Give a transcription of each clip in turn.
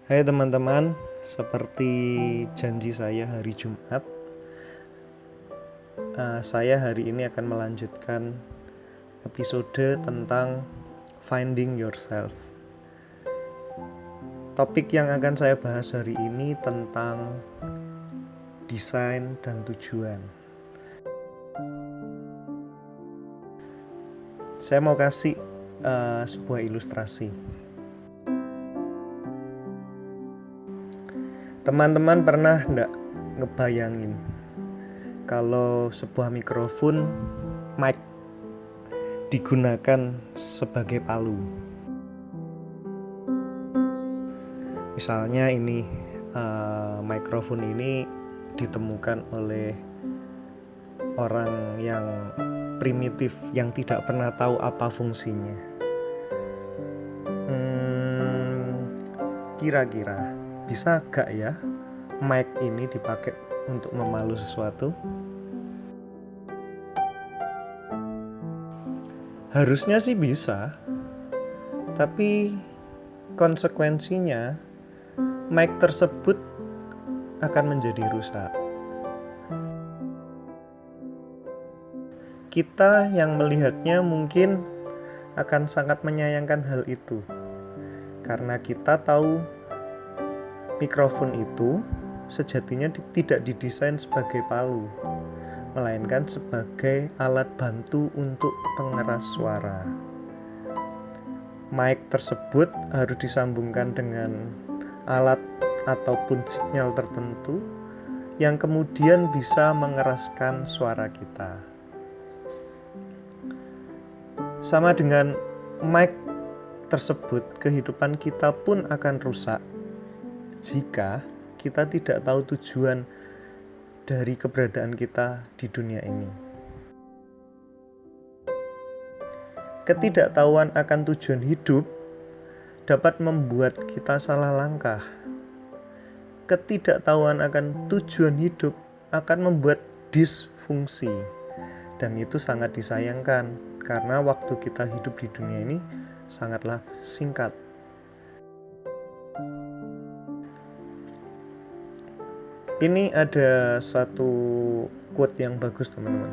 Hai teman-teman, seperti janji saya hari Jumat, saya hari ini akan melanjutkan episode tentang finding yourself. Topik yang akan saya bahas hari ini tentang desain dan tujuan. Saya mau kasih sebuah ilustrasi. Teman-teman pernah enggak ngebayangin kalau sebuah mikrofon mic digunakan sebagai palu? Misalnya ini mikrofon ini ditemukan oleh orang yang primitif yang tidak pernah tahu apa fungsinya. Kira-kira bisa gak ya mic ini dipakai untuk memalu sesuatu? Harusnya sih bisa, tapi konsekuensinya mic tersebut akan menjadi rusak. Kita yang melihatnya mungkin akan sangat menyayangkan hal itu, karena kita tahu mikrofon itu sejatinya tidak didesain sebagai palu, melainkan sebagai alat bantu untuk pengeras suara. Mic tersebut harus disambungkan dengan alat ataupun sinyal tertentu yang kemudian bisa mengeraskan suara kita. Sama dengan mic tersebut, kehidupan kita pun akan rusak jika kita tidak tahu tujuan dari keberadaan kita di dunia ini. Ketidaktahuan akan tujuan hidup dapat membuat kita salah langkah. Ketidaktahuan akan tujuan hidup akan membuat disfungsi, dan itu sangat disayangkan karena waktu kita hidup di dunia ini sangatlah singkat. Ini ada satu quote yang bagus, teman-teman.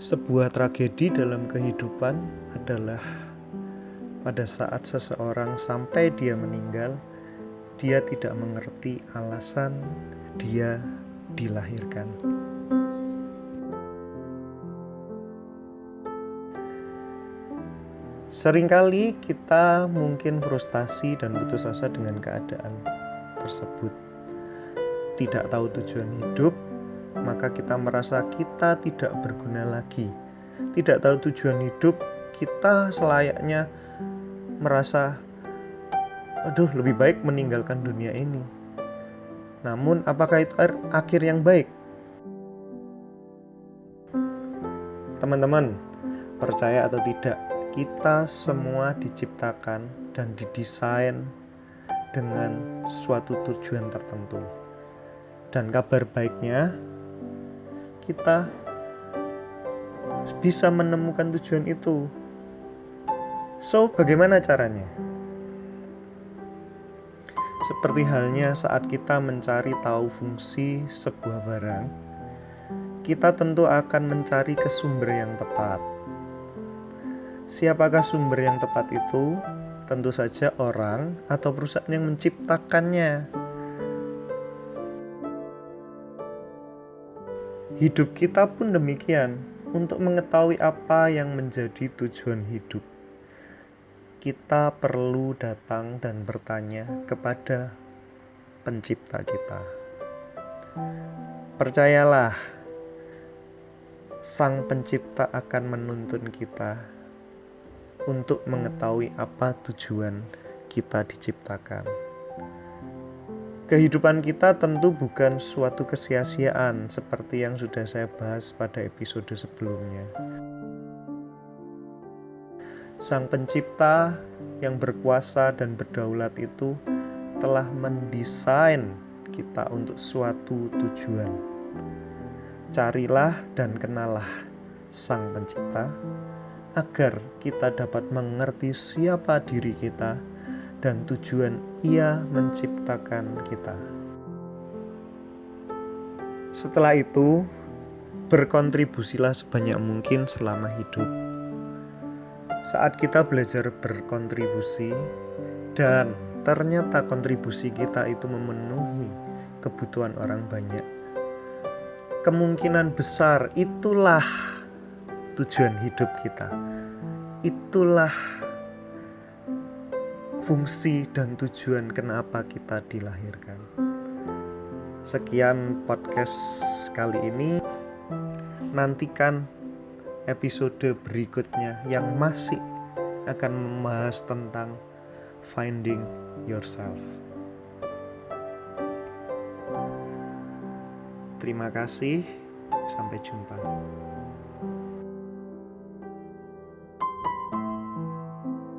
Sebuah tragedi dalam kehidupan adalah pada saat seseorang sampai dia meninggal, dia tidak mengerti alasan dia dilahirkan. Seringkali kita mungkin frustasi dan putus asa dengan keadaan tersebut. Tidak tahu tujuan hidup, maka kita merasa kita tidak berguna lagi. Tidak tahu tujuan hidup, kita selayaknya merasa, aduh, lebih baik meninggalkan dunia ini. Namun apakah itu akhir yang baik? Teman-teman, percaya atau tidak, kita semua diciptakan dan didesain dengan suatu tujuan tertentu. Dan kabar baiknya, kita bisa menemukan tujuan itu. So, bagaimana caranya? Seperti halnya saat kita mencari tahu fungsi sebuah barang, kita tentu akan mencari ke sumber yang tepat. Siapakah sumber yang tepat itu? Tentu saja orang atau perusahaan yang menciptakannya. Hidup kita pun demikian. Untuk mengetahui apa yang menjadi tujuan hidup, kita perlu datang dan bertanya kepada pencipta kita. Percayalah, Sang Pencipta akan menuntun kita untuk mengetahui apa tujuan kita diciptakan. Kehidupan kita tentu bukan suatu kesia-siaan seperti yang sudah saya bahas pada episode sebelumnya. Sang Pencipta yang berkuasa dan berdaulat itu telah mendesain kita untuk suatu tujuan. Carilah dan kenalah Sang Pencipta agar kita dapat mengerti siapa diri kita dan tujuan Ia menciptakan kita. Setelah itu, berkontribusilah sebanyak mungkin selama hidup. Saat kita belajar berkontribusi dan ternyata kontribusi kita itu memenuhi kebutuhan orang banyak, kemungkinan besar itulah tujuan hidup kita. Itulah fungsi dan tujuan kenapa kita dilahirkan. Sekian podcast kali ini. Nantikan episode berikutnya yang masih akan membahas tentang finding yourself. Terima kasih, sampai jumpa.